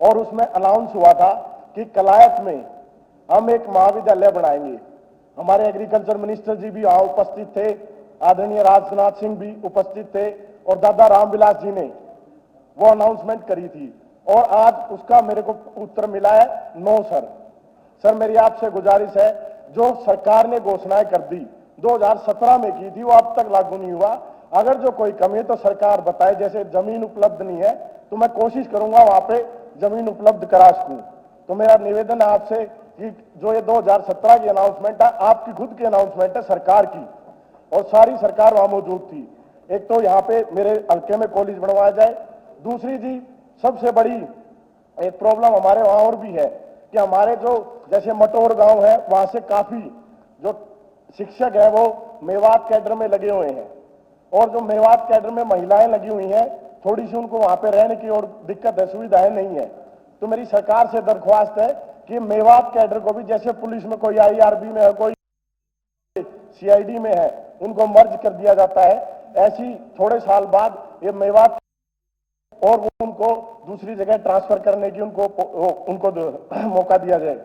और उसमें अनाउंस हुआ था कि कलायत में हम एक महाविद्यालय बनाएंगे। हमारे एग्रीकल्चर मिनिस्टर जी भी वहां उपस्थित थे, आदरणीय राजनाथ सिंह भी उपस्थित थे और दादा रामविलास जी ने वो अनाउंसमेंट करी थी। और आज उसका मेरे को उत्तर मिला है नो सर। सर मेरी आपसे गुजारिश है, जो सरकार ने घोषणाएं कर दी 2017 में की थी वो अब तक लागू नहीं हुआ। अगर जो कोई कमी है तो सरकार बताए, जैसे जमीन उपलब्ध नहीं है तो मैं कोशिश करूंगा वहां पे जमीन उपलब्ध करा सकूं। तो मेरा निवेदन है आपसे कि जो ये 2017 की अनाउंसमेंट है, आपकी खुद की अनाउंसमेंट है सरकार की, और सारी सरकार वहां मौजूद थी। एक तो यहाँ पे मेरे हल्के में कॉलेज बनवाया जाए। दूसरी जी, सबसे बड़ी एक प्रॉब्लम हमारे वहां और भी है कि हमारे जो जैसे मटोर गांव है, वहां से काफी जो शिक्षक है वो मेवात कैडर में लगे हुए हैं, और जो मेवात कैडर में महिलाएं लगी हुई हैं, थोड़ी सी उनको वहां पे रहने की और दिक्कत है, सुविधाएं नहीं है। तो मेरी सरकार से दरख्वास्त है कि मेवात कैडर को भी, जैसे पुलिस में कोई IRB में है, कोई CID में है, उनको मर्ज कर दिया जाता है, ऐसी थोड़े साल बाद ये मेवात और वो उनको दूसरी जगह ट्रांसफर करने की उनको मौका दिया जाए।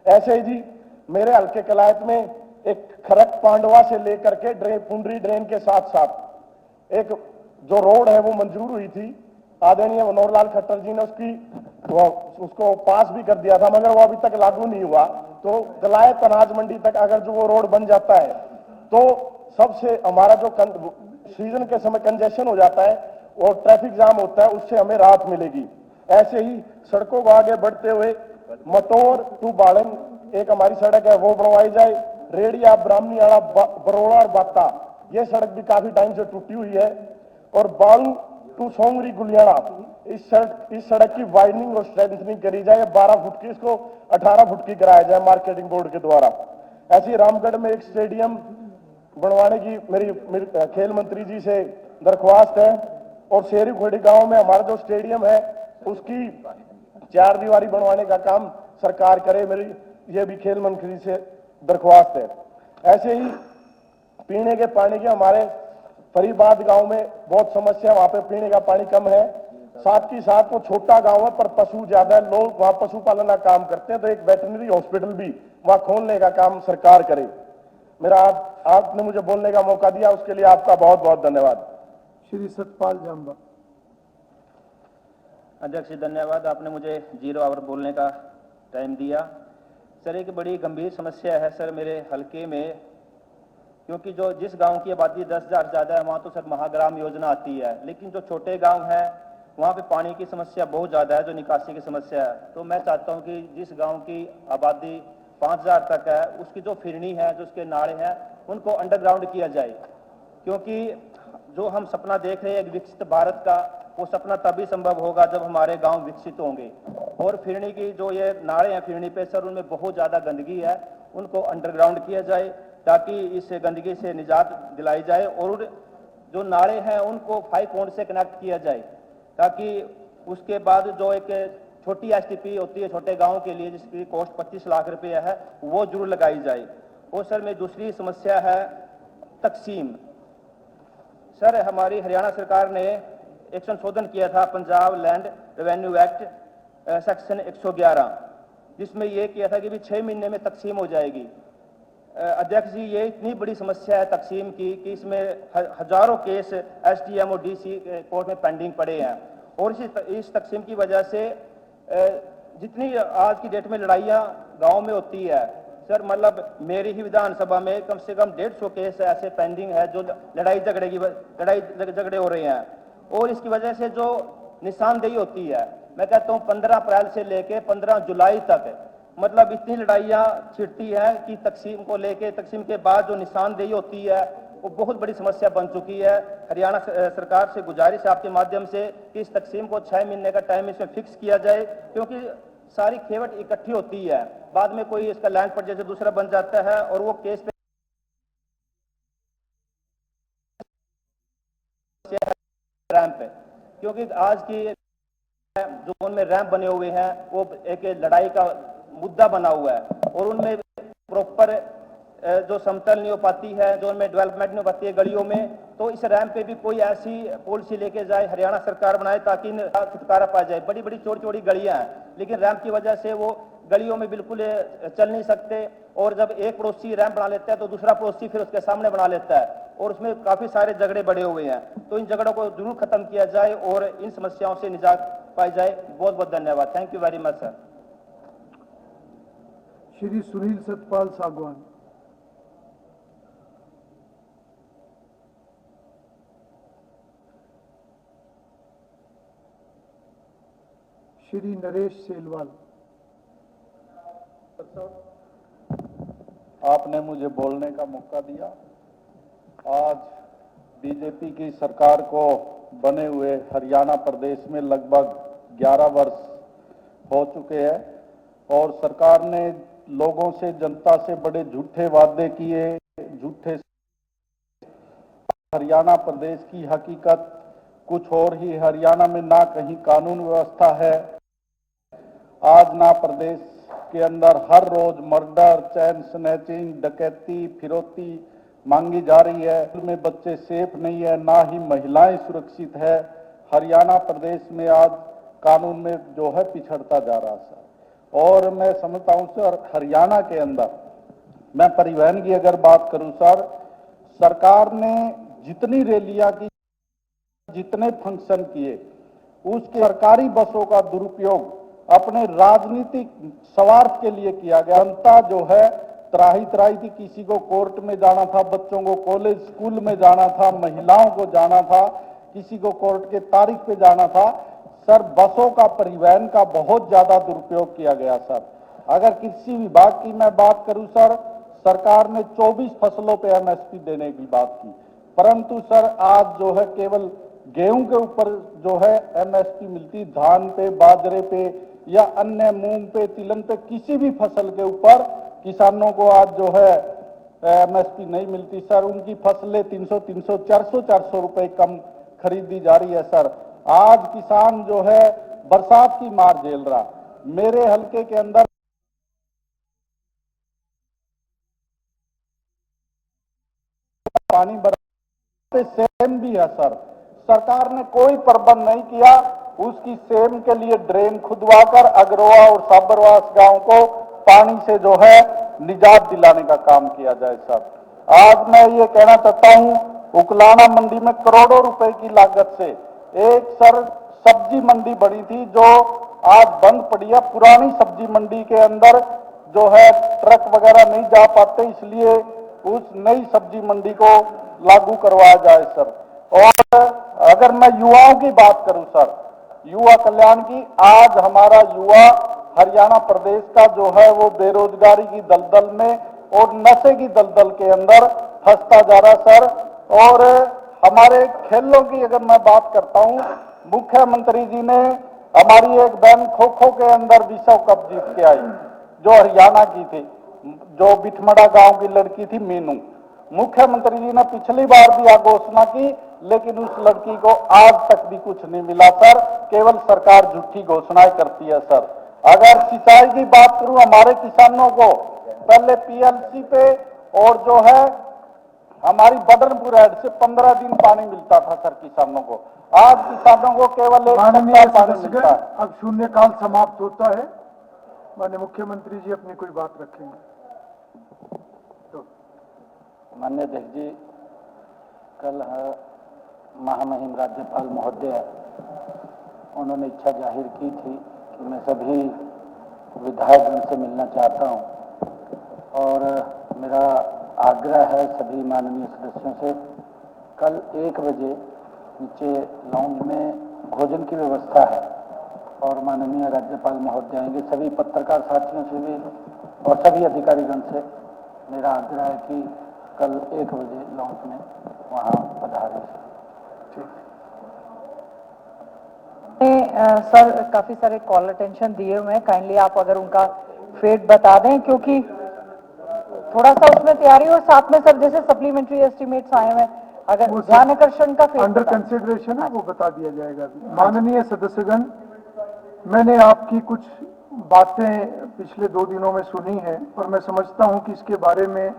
ऐसे ही जी मेरे हल्के कलायत में एक खरक पांडवा से लेकर के पुंडरी ड्रेन के साथ साथ एक जो रोड है वो मंजूर हुई थी, आदरणीय मनोहर लाल खट्टर जी ने उसको पास भी कर दिया था, मगर वो अभी तक लागू नहीं हुआ। तो कलायत अनाज मंडी तक अगर जो वो रोड बन जाता है तो सबसे हमारा जो सीजन के समय कंजेशन हो जाता है और ट्रैफिक जाम होता है, उससे हमें राहत मिलेगी। ऐसे ही सड़कों को आगे बढ़ते हुए मटोर टू बाड़न एक हमारी सड़क है वो बनवाई जाए। रेडिया ब्राह्मणी आड़ा बरोड़ा और बाता ये सड़क भी काफी टाइम से टूटी हुई है। और बालू टू सोंगरी गुलियाड़ा इस सड़क की वाइडनिंग और स्ट्रेंथनिंग करी जाए। 12 फुट की इसको 18 फुट की कराया जाए मार्केटिंग बोर्ड के द्वारा। ऐसी रामगढ़ में एक स्टेडियम बनवाने की मेरी खेल मंत्री जी से दरख्वास्त है। और शेरी खोड़ी गांव में हमारा जो स्टेडियम है उसकी 4 दीवारी बनवाने का काम सरकार करे, मेरी ये भी खेल मंत्री से दरख्वास्त है। ऐसे ही पीने के पानी के हमारे फरीबाद गांव में बहुत समस्या, वहां पे पीने का पानी कम है। साथ ही साथ वो छोटा गांव है पर पशु ज्यादा है, लोग वहां पशुपालन का काम करते हैं, तो एक वेटरनरी हॉस्पिटल भी वहां खोलने का काम सरकार करे। मेरा आपने मुझे बोलने का मौका दिया, उसके लिए आपका बहुत बहुत धन्यवाद। श्री सतपाल जांबा। अध्यक्ष जी धन्यवाद, आपने मुझे 0 आवर बोलने का टाइम दिया। सर एक बड़ी गंभीर समस्या है सर मेरे हल्के में, क्योंकि जो जिस गांव की आबादी 10,000 ज़्यादा है वहाँ तो सर महाग्राम योजना आती है, लेकिन जो छोटे गांव हैं वहाँ पे पानी की समस्या बहुत ज़्यादा है, जो निकासी की समस्या है। तो मैं चाहता हूँ कि जिस गांव की आबादी 5,000 तक है उसकी जो फिरनी है, जो उसके नाले हैं, उनको अंडरग्राउंड किया जाए, क्योंकि जो हम सपना देख रहे हैं एक विकसित भारत का, वो सपना तभी संभव होगा जब हमारे गांव विकसित होंगे। और फिरनी की जो ये नाले हैं फिरनी पे सर, उनमें बहुत ज़्यादा गंदगी है, उनको अंडरग्राउंड किया जाए ताकि इस गंदगी से निजात दिलाई जाए। और जो नाले हैं उनको 5 पॉइंट से कनेक्ट किया जाए, ताकि उसके बाद जो एक छोटी STP होती है छोटे गाँव के लिए जिसकी कॉस्ट 25 लाख रुपये है, वो जरूर लगाई जाए। और सर मेरी दूसरी समस्या है तकसीम। सर हमारी हरियाणा सरकार ने एक संशोधन किया था Punjab land revenue act section 111, जिसमें यह किया था कि भी 6 महीने में तकसीम हो जाएगी। अध्यक्ष जी ये इतनी बड़ी समस्या है तकसीम की कि इसमें हजारों केस SDM और DC कोर्ट में पेंडिंग पड़े हैं। और इस तकसीम की वजह से जितनी आज की डेट में लड़ाइयाँ गाँव में होती है सर, मतलब मेरी ही विधानसभा में कम से कम 150 केस ऐसे पेंडिंग है जो लड़ाई झगड़े हो रहे हैं। और इसकी वजह से जो निशानदेही होती है, मैं कहता हूँ 15 अप्रैल से लेके 15 जुलाई तक, मतलब इतनी लड़ाइयाँ छिड़ती हैं कि तकसीम को लेके, तकसीम के बाद जो निशानदेही होती है वो बहुत बड़ी समस्या बन चुकी है। हरियाणा सरकार से गुजारिश है आपके माध्यम से कि इस तकसीम को 6 महीने का टाइम इसमें फिक्स किया जाए, क्योंकि सारी खेवट इकट्ठी होती है, बाद में कोई इसका लैंड पर जैसे दूसरा बन जाता है और वो केस पे रैंप है, क्योंकि आज की जोन में रैंप बने हुए हैं वो एक लड़ाई का मुद्दा बना हुआ है और उनमें प्रॉपर जो समतल नहीं हो पाती है, जो उनमें डेवलपमेंट नहीं हो पाती है गलियों में, तो इस रैंप पे भी कोई ऐसी पॉलिसी लेके जाए, हरियाणा सरकार बनाए, ताकि छुटकारा पा जाए। बड़ी बड़ी चौड़ी चौड़ी गलियां हैं, लेकिन रैंप की वजह से वो गलियों में बिल्कुल चल नहीं सकते, और जब एक पड़ोसी रैंप बना लेता है तो दूसरा पड़ोसी फिर उसके सामने बना लेता है, और उसमें काफी सारे झगड़े बढ़े हुए हैं। तो इन झगड़ों को जरूर खत्म किया जाए और इन समस्याओं से निजात पाई जाए। बहुत बहुत धन्यवाद। Thank you very much sir. Shri Sunil Satpal सागवान। श्री नरेश सेलवाल। आपने मुझे बोलने का मौका दिया। आज बीजेपी की सरकार को बने हुए हरियाणा प्रदेश में लगभग 11 वर्ष हो चुके हैं और सरकार ने लोगों से, जनता से बड़े झूठे वादे किए, झूठे। हरियाणा प्रदेश की हकीकत कुछ और ही। हरियाणा में ना कहीं कानून व्यवस्था है, आज ना प्रदेश के अंदर हर रोज मर्डर, चैन स्नैचिंग, डकैती, फिरौती मांगी जा रही है। में बच्चे सेफ नहीं है, ना ही महिलाएं सुरक्षित है। हरियाणा प्रदेश में आज कानून में जो है पिछड़ता जा रहा है। और मैं समझता हूं सर, हरियाणा के अंदर मैं परिवहन की अगर बात करूं सर, सरकार ने जितनी रैलियां की, जितने फंक्शन किए, उसके सरकारी बसों का दुरुपयोग अपने राजनीतिक स्वार्थ के लिए किया गया। जनता जो है त्राही त्राही थी, किसी को कोर्ट में जाना था, बच्चों को कॉलेज स्कूल में जाना था, महिलाओं को जाना था, किसी को कोर्ट के तारीख पे जाना था। सर, बसों का, परिवहन का बहुत ज्यादा दुरुपयोग किया गया सर। अगर कृषि विभाग की मैं बात करूं सर, सरकार ने 24 फसलों पे एमएसपी देने की बात की, परंतु सर आज जो है केवल गेहूं के ऊपर जो है एमएसपी मिलती, धान पे, बाजरे पे या अन्य मूंग पे, तिलहन पे, किसी भी फसल के ऊपर किसानों को आज जो है एमएसपी नहीं मिलती सर। उनकी फसलें 300, 400 रुपए कम खरीदी जा रही है सर। आज किसान जो है बरसात की मार झेल रहा। मेरे हलके के अंदर पानी बरसात सेम भी है सर, सरकार ने कोई प्रबंध नहीं किया। उसकी सेम के लिए ड्रेन खुदवाकर अग्रवा और साबरवास गांव को पानी से जो है निजात दिलाने का काम किया जाए सर। आज मैं ये कहना चाहता हूं, उकलाना मंडी में करोड़ों रुपए की लागत से एक सर सब्जी मंडी बनी थी, जो आज बंद पड़ी है। पुरानी सब्जी मंडी के अंदर जो है ट्रक वगैरह नहीं जा पाते, इसलिए उस नई सब्जी मंडी को लागू करवाया जाए सर। और अगर मैं युवाओं की बात करूं सर, युवा कल्याण की, आज हमारा युवा हरियाणा प्रदेश का जो है वो बेरोजगारी की दलदल में और नशे की दलदल के अंदर फंसता जा रहा सर। और हमारे खेलों की अगर मैं बात करता हूं, मुख्यमंत्री जी ने हमारी एक बहन खो खो के अंदर विश्व कप जीत के आई, जो हरियाणा की थी, जो बिठमड़ा गांव की लड़की थी मीनू। मुख्यमंत्री जी ने पिछली बार भी यह घोषणा की, लेकिन उस लड़की को आज तक भी कुछ नहीं मिला सर। केवल सरकार झूठी घोषणाएं करती है सर। अगर सिंचाई की बात करूं, हमारे किसानों को पहले पीएलसी पे और जो है हमारी बदरपुर हेड से 15 दिन पानी मिलता था सर किसानों को। आज किसानों को केवल एक माननीय सप्ताह पानी मिलता है। अब शून्यकाल समाप्त होता है। माननीय मुख्यमंत्री जी अपनी कोई बात रखेंगे तो। माननीय अध्यक्ष जी, कल महामहिम राज्यपाल महोदय, उन्होंने इच्छा जाहिर की थी कि मैं सभी विधायकगण से मिलना चाहता हूं, और मेरा आग्रह है सभी माननीय सदस्यों से, कल 1 बजे नीचे लॉन्ज में भोजन की व्यवस्था है और माननीय राज्यपाल महोदय आएंगे। सभी पत्रकार साथियों से भी और सभी अधिकारीगण से मेरा आग्रह है कि कल 1 बजे लॉन्च में वहाँ पधारें। सर, काफी सारे कॉल अटेंशन दिए हुए हैं, काइंडली आप अगर उनका फेट बता दें, क्योंकि थोड़ा सा उसमें तैयारी हो। साथ में सर जैसे सप्लीमेंट्री एस्टिमेट्स आए हुए हैं, अगर ध्यान आकर्षण का फेट अंडर कंसिडरेशन है, वो बता दिया जाएगा। माननीय सदस्यगण, मैंने आपकी कुछ बातें पिछले 2 दिनों में सुनी हैं और मैं समझता हूं कि इसके बारे में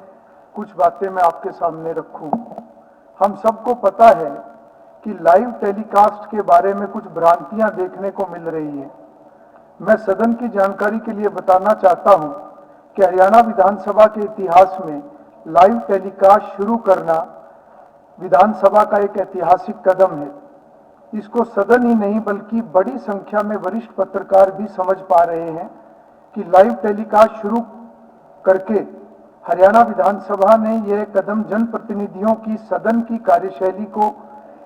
कुछ बातें मैं आपके सामने रखूं। हम सबको पता है कि लाइव टेलीकास्ट के बारे में कुछ भ्रांतियां देखने को मिल रही है। मैं सदन की जानकारी के लिए बताना चाहता हूं कि हरियाणा विधानसभा के इतिहास में लाइव टेलीकास्ट शुरू करना विधानसभा का एक ऐतिहासिक कदम है। इसको सदन ही नहीं बल्कि बड़ी संख्या में वरिष्ठ पत्रकार भी समझ पा रहे हैं कि लाइव टेलीकास्ट शुरू करके हरियाणा विधानसभा ने यह कदम जनप्रतिनिधियों की सदन की कार्यशैली को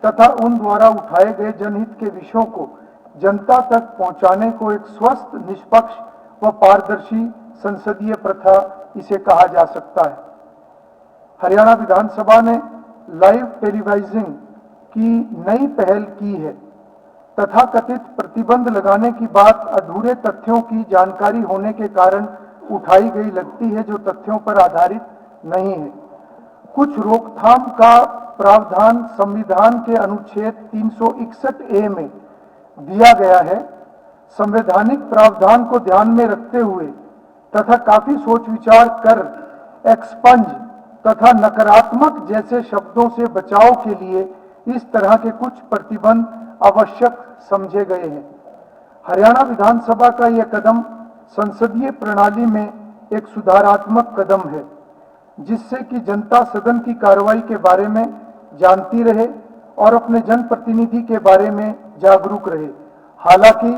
तथा उन द्वारा उठाए गए जनहित के विषयों को जनता तक पहुंचाने को एक स्वस्थ, निष्पक्ष व पारदर्शी संसदीय प्रथा इसे कहा जा सकता है। हरियाणा विधानसभा ने लाइव टेलीवाइजिंग की नई पहल की है। तथाकथित प्रतिबंध लगाने की बात अधूरे तथ्यों की जानकारी होने के कारण उठाई गई लगती है, जो तथ्यों पर आधारित नहीं है। कुछ रोकथाम का प्रावधान संविधान के अनुच्छेद 361A में दिया गया है। संवैधानिक प्रावधान को ध्यान में रखते हुए तथा काफी सोच विचार कर एक्सपंज तथा नकारात्मक जैसे शब्दों से बचाव के लिए इस तरह के कुछ प्रतिबंध आवश्यक समझे गए हैं। हरियाणा विधानसभा का यह कदम संसदीय प्रणाली में एक सुधारात्मक कदम है, जिससे कि जनता सदन की कार्रवाई के बारे में जानती रहे और अपने जनप्रतिनिधि के बारे में जागरूक रहे। हालांकि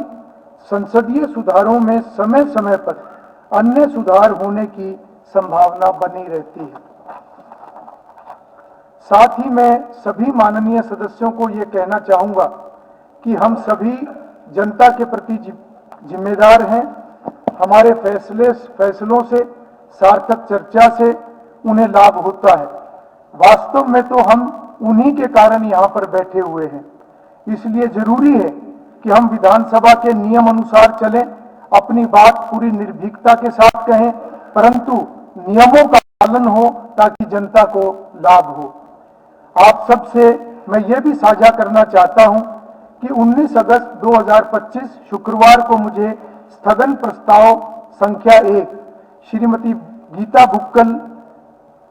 संसदीय सुधारों में समय समय पर अन्य सुधार होने की संभावना बनी रहती है। साथ ही मैं सभी माननीय सदस्यों को ये कहना चाहूंगा कि हम सभी जनता के प्रति जिम्मेदार हैं। हमारे फैसलों से, सार्थक चर्चा से उन्हें लाभ होता है। वास्तव में तो हम उन्हीं के कारण यहाँ पर बैठे हुए हैं। इसलिए जरूरी है कि हम विधानसभा के नियम अनुसार चलें, अपनी बात पूरी निर्भीकता के साथ कहें, परंतु नियमों का पालन हो ताकि जनता को लाभ हो। आप सबसे मैं ये भी साझा करना चाहता हूं कि 19 अगस्त 2025 शुक्रवार को मुझे स्थगन प्रस्ताव संख्या 1 श्रीमती गीता भुक्कल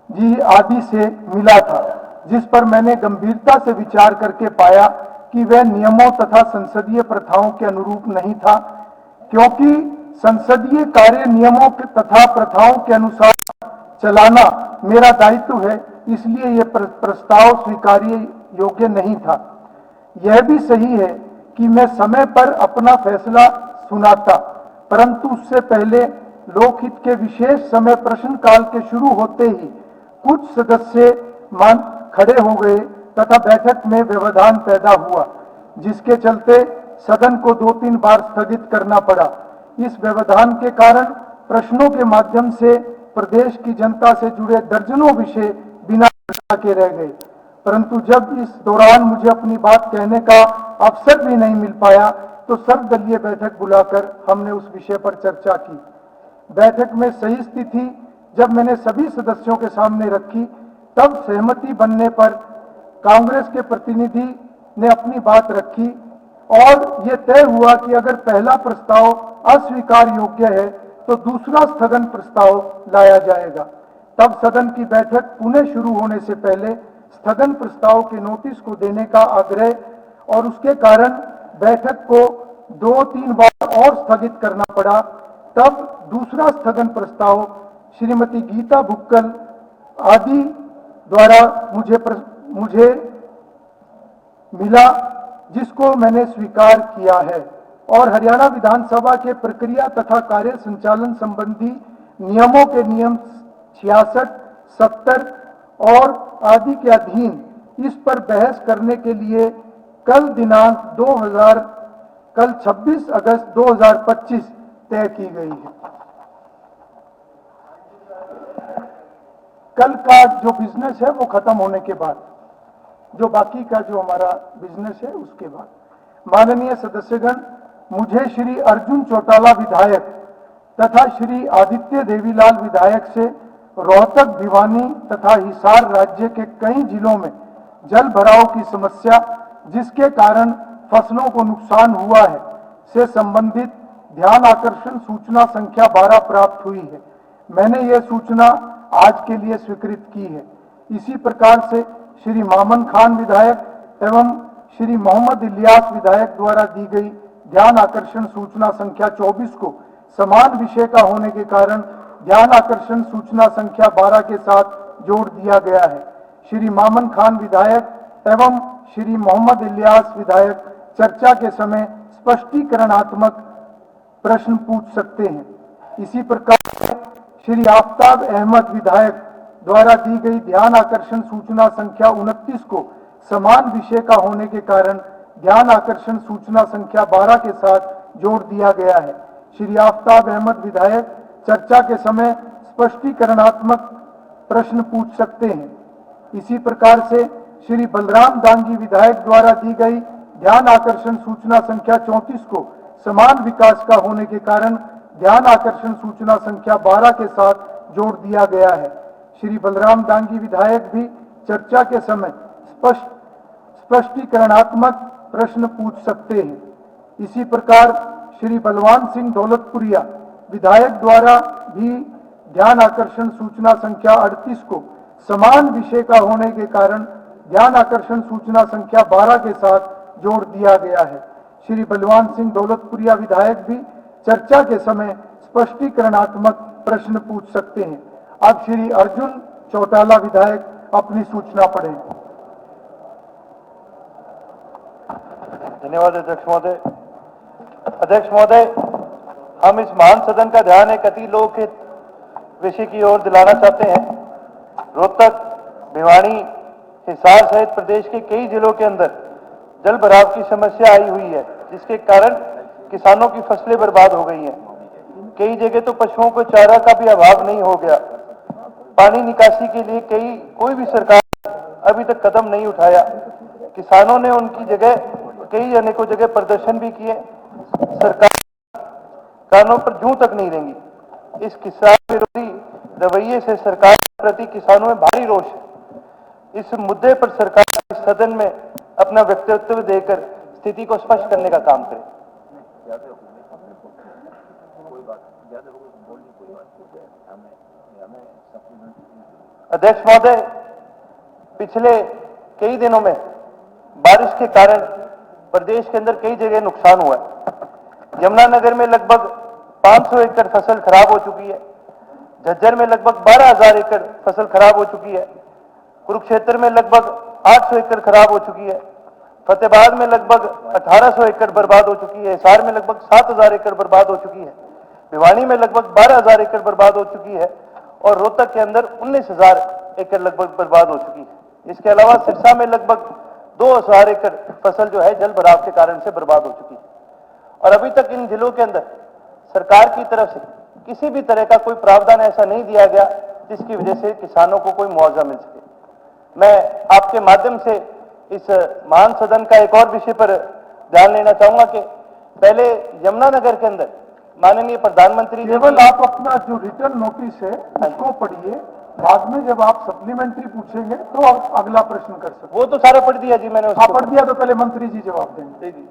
जी आदि से मिला था, जिस पर मैंने गंभीरता से विचार करके पाया कि वह नियमों तथा संसदीय प्रथाओं के अनुरूप नहीं था, क्योंकि संसदीय कार्य नियमों तथा प्रथाओं के अनुसार चलाना मेरा दायित्व है। इसलिए यह प्रस्ताव स्वीकार्य योग्य नहीं था। यह भी सही है कि मैं समय पर अपना फैसला सुनाता, परंतु उससे पहले लोकहित के विशेष समय प्रश्नकाल के शुरू होते ही कुछ सदस्य खड़े हो गए तथा बैठक में व्यवधान पैदा हुआ, जिसके चलते सदन को 2-3 बार स्थगित करना पड़ा। इस व्यवधान के कारण प्रश्नों के माध्यम से प्रदेश की जनता से जुड़े दर्जनों विषय बिना चर्चा के रह गए, परंतु जब इस दौरान मुझे अपनी बात कहने का अवसर भी नहीं मिल पाया तो सर्वदलीय बैठक बुलाकर हमने उस विषय पर चर्चा की। बैठक में सही स्थिति जब मैंने सभी सदस्यों के सामने रखी, तब सहमति बनने पर कांग्रेस के प्रतिनिधि ने अपनी बात रखी और यह तय हुआ कि अगर पहला प्रस्ताव अस्वीकार योग्य है तो दूसरा स्थगन प्रस्ताव लाया जाएगा। तब सदन की बैठक पुनः शुरू होने से पहले स्थगन प्रस्ताव के नोटिस को देने का आग्रह और उसके कारण बैठक को 2-3 बार और स्थगित करना पड़ा। तब दूसरा स्थगन प्रस्ताव श्रीमती गीता भुक्कल आदि द्वारा मुझे मिला, जिसको मैंने स्वीकार किया है और हरियाणा विधानसभा के प्रक्रिया तथा कार्य संचालन संबंधी नियमों के नियम 66, 70 और आदि के अधीन इस पर बहस करने के लिए कल 26 अगस्त 2025 तय की गई है। कल का जो बिजनेस है वो खत्म होने के बाद, जो बाकी का जो हमारा बिजनेस है उसके बाद, माननीय सदस्यगण, मुझे श्री अर्जुन चौटाला विधायक तथा श्री आदित्य देवीलाल विधायक से रोहतक, भिवानी तथा हिसार राज्य के कई जिलों में जल भराव की समस्या, जिसके कारण फसलों को नुकसान हुआ है, से संबंधित ध्यान आकर्षण सूचना संख्या 12 प्राप्त हुई है। मैंने यह सूचना आज के लिए स्वीकृत की है। इसी प्रकार से श्री मामन खान विधायक एवं श्री मोहम्मद इलियास विधायक द्वारा दी गई ध्यान आकर्षण सूचना संख्या 24 को समान विषय का होने के कारण ध्यान आकर्षण सूचना संख्या 12 के साथ जोड़ दिया गया है। श्री मामन खान विधायक एवं श्री मोहम्मद इलियास विधायक चर्चा के समय स्पष्टीकरणात्मक प्रश्न पूछ सकते हैं। इसी प्रकार श्री आफ्ताब अहमद विधायक द्वारा दी गई ध्यान आकर्षण सूचना संख्या 29 को समान विषय का होने के कारण ध्यान आकर्षण सूचना संख्या 12 के साथ जोड़ दिया गया है। श्री आफ्ताब अहमद विधायक चर्चा के समय स्पष्टीकरणात्मक प्रश्न पूछ सकते हैं। इसी प्रकार से श्री बलराम दांगी विधायक द्वारा दी गई ध्यान आकर्षण सूचना संख्या 34 को समान विकास का होने के कारण ध्यान आकर्षण सूचना संख्या 12 के साथ जोड़ दिया गया है। श्री बलराम दांगी विधायक भी चर्चा के समय स्पष्टीकरणात्मक प्रश्न पूछ सकते हैं। इसी प्रकार श्री बलवान सिंह दौलतपुरिया विधायक द्वारा भी ध्यान आकर्षण सूचना संख्या 38 को समान विषय का होने के कारण ध्यान आकर्षण सूचना संख्या 12 के साथ जोड़ दिया गया है। श्री बलवान सिंह दौलतपुरिया विधायक भी चर्चा के समय स्पष्टीकरणात्मक प्रश्न पूछ सकते हैं। अब श्री अर्जुन चौटाला विधायक अपनी सूचना पढ़ें। धन्यवाद अध्यक्ष महोदय। अध्यक्ष महोदय, हम इस महान सदन का ध्यान एक अति लोकहित विषय की ओर दिलाना चाहते हैं। रोहतक, भिवानी, हिसार सहित प्रदेश के कई जिलों के अंदर जल भराव की समस्या आई हुई है, जिसके कारण किसानों की फसलें बर्बाद हो गई हैं। कई जगह तो पशुओं को चारा का भी अभाव नहीं हो गया। पानी निकासी के लिए कोई भी सरकार अभी तक कदम नहीं उठाया। किसानों ने उनकी जगह कई अनेकों जगह प्रदर्शन भी किए। सरकार कानों पर जूं तक नहीं रेंगी। इस किसान विरोधी रवैये से सरकार के प्रति किसानों में भारी रोष है। इस मुद्दे पर सरकार इस सदन में अपना वक्तव्य देकर स्थिति को स्पष्ट करने का काम करे। अध्यक्ष महोदय, पिछले कई दिनों में बारिश के कारण प्रदेश के अंदर कई जगह नुकसान हुआ है। यमुनानगर में लगभग 500 एकड़ फसल खराब हो चुकी है। झज्जर में लगभग 12,000 एकड़ फसल खराब हो चुकी है। कुरुक्षेत्र में लगभग 800 एकड़ खराब हो चुकी है। फतेहाबाद में लगभग 1800 एकड़ बर्बाद हो चुकी है। हिसार में लगभग 7,000 एकड़ बर्बाद हो चुकी है। भिवानी में लगभग 12,000 एकड़ बर्बाद हो चुकी है और रोहतक के अंदर 19,000 एकड़ लगभग बर्बाद हो चुकी है। इसके अलावा सिरसा में लगभग 2,000 एकड़ फसल जो है जल भराव के कारण से बर्बाद हो चुकी है। और अभी तक इन जिलों के अंदर सरकार की तरफ से किसी भी तरह का कोई प्रावधान ऐसा नहीं दिया गया जिसकी वजह से किसानों को कोई मुआवजा मिल सके। मैं आपके माध्यम से इस महान सदन का एक और विषय पर ध्यान लेना चाहूंगा कि पहले यमुनानगर के अंदर माननीय प्रधानमंत्री केवल आप अपना जो रिटर्न नोटिस है उसको पढ़िए। बाद में जब आप सप्लीमेंट्री पूछेंगे तो आप अगला प्रश्न कर सकते। वो तो सारा पढ़ दिया जी मैंने। हाँ, पढ़ दिया तो पहले मंत्री जी जवाब देंगे।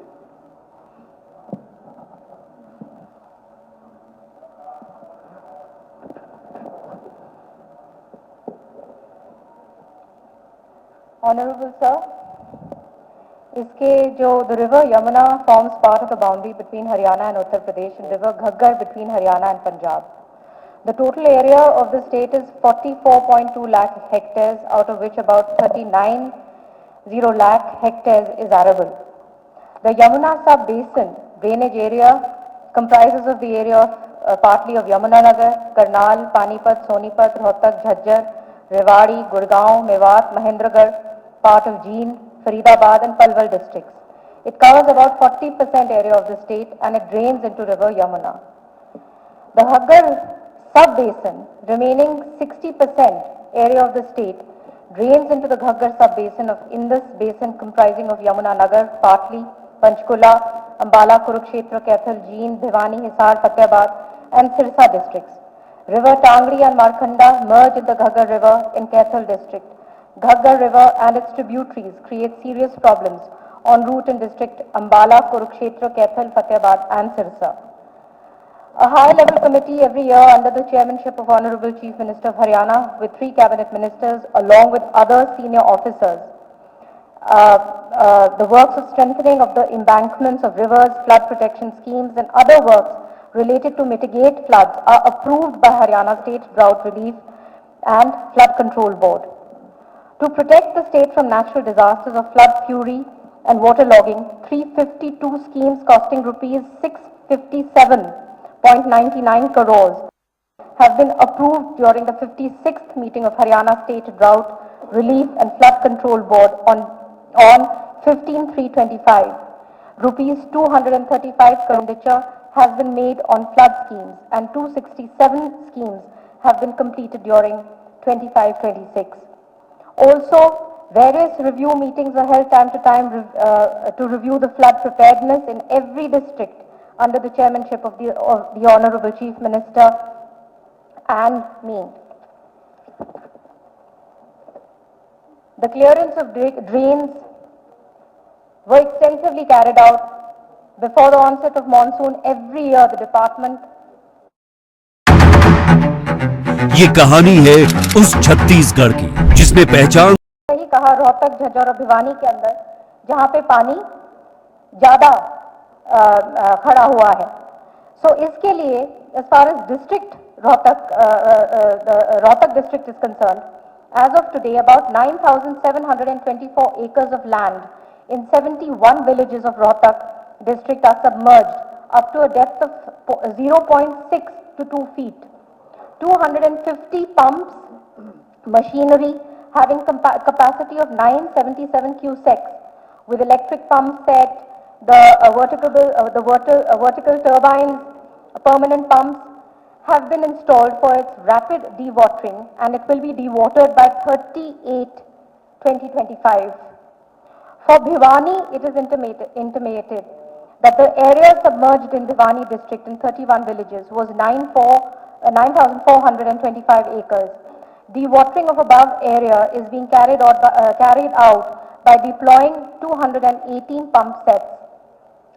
Honorable sir, इसके जो the river Yamuna forms part of the boundary between Haryana and Uttar Pradesh and river Ghaggar between Haryana and Punjab. The total area of the state is 44.2 lakh hectares, out of which about 39.0 lakh hectares is arable. The Yamuna sub-basin drainage area comprises of the area of partly of Yamunanagar, Karnal, Panipat, Sonipat, Rohtak, Jhajjar, Rewari, Gurgaon, Mewat, Mahendragarh, part of Jeend, Faridabad and Palwal districts. It covers about 40% area of the state and it drains into river Yamuna. The Ghaggar sub-basin, remaining 60% area of the state, drains into the Ghaggar sub-basin of Indus basin comprising of Yamuna Nagar, Patli, Panchkula, Ambala, Kurukshetra, Kaithal, Jeend, Bhiwani, Hisar, Fatehabad and Sirsa districts. River Tangri and Markanda merge in the Ghaggar river in Kaithal district. Ghaggar river and its tributaries create serious problems en route in district Ambala, Kurukshetra, Kaithal, Fatehabad and Sirsa. A high-level committee every year under the chairmanship of Honorable Chief Minister of Haryana with 3 cabinet ministers along with other senior officers. The works of strengthening of the embankments of rivers, flood protection schemes and other works related to mitigate floods are approved by Haryana State Drought Relief and Flood Control Board. To protect the state from natural disasters of flood fury and waterlogging, 352 schemes costing rupees 657.99 crores have been approved during the 56th meeting of Haryana State Drought Relief and Flood Control Board on 15/3/25. Rupees 235 expenditure has been made on flood schemes and 267 schemes have been completed during 25-26. Also, various review meetings are held time to time to review the flood preparedness in every district under the chairmanship of the Honorable Chief Minister and me. The clearance of drains were extensively carried out before the onset of monsoon. Every year the department ये कहानी है उस छत्तीसगढ़ की जिसने पहचान ही कहा रोहतक, झज्जर और भिवानी के अंदर जहां पे पानी ज्यादा खड़ा हुआ है. सो इसके लिए as far as district Rohtak district is concerned, as of today about 9,724 acres of land in 71 villages of Rohtak district are submerged up to a depth of 0.6 to 2 feet. 250 pumps, machinery having capacity of 977 cusecs with electric pump set, the vertical turbines, permanent pumps have been installed for its rapid dewatering, and it will be dewatered by 38/2025. For Bhiwani, it is intimated that the area submerged in Bhiwani district in 31 villages was 9,425 acres. Dewatering of above area is being carried out by deploying 218 pump sets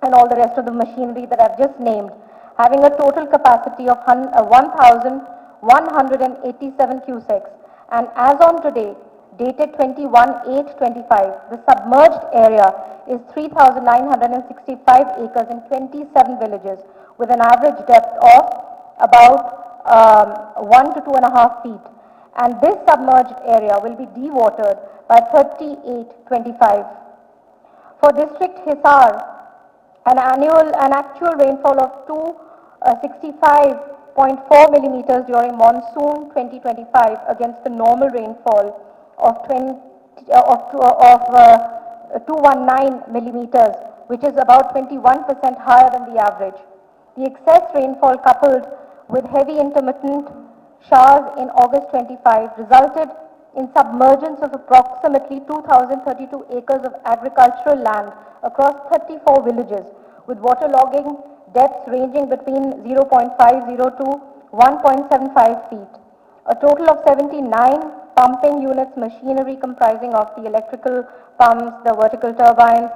and all the rest of the machinery that I've just named, having a total capacity of 1,187 cusecs. And as on today, dated 21/8/25, the submerged area is 3,965 acres in 27 villages with an average depth of about 1 to 2.5 feet. And this submerged area will be dewatered by 38/25. For district Hisar, an actual rainfall of 265.4 millimeters during monsoon 2025 against the normal rainfall of 219 millimeters, which is about 21% higher than the average. The excess rainfall coupled with heavy intermittent showers in August 25 resulted in submergence of approximately 2,032 acres of agricultural land across 34 villages, with waterlogging depths ranging between 0.50 to 1.75 feet. A total of 79 pumping units machinery comprising of the electrical pumps, the vertical turbines,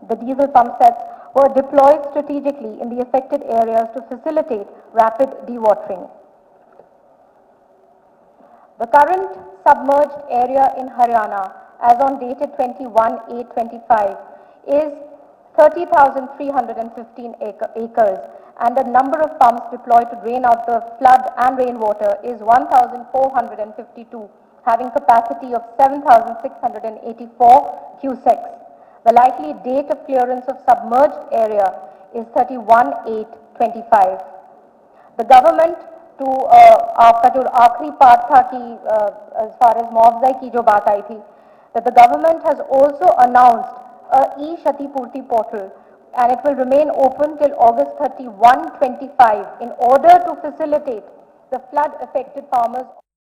the diesel pump sets were deployed strategically in the affected areas to facilitate rapid dewatering. The current submerged area in Haryana as on dated 21/8/25 is 30,315 acres, and the number of pumps deployed to drain out the flood and rainwater is 1,452, having capacity of 7,684 cusecs. The likely date of clearance of submerged area is 31/8/25. The government to आपका जो आखिरी part था कि as far as मुआवजा की जो बात आई थी, that the government has also announced a e-Shati Purti portal, and it will remain open till August 31/25 in order to facilitate the flood affected farmers.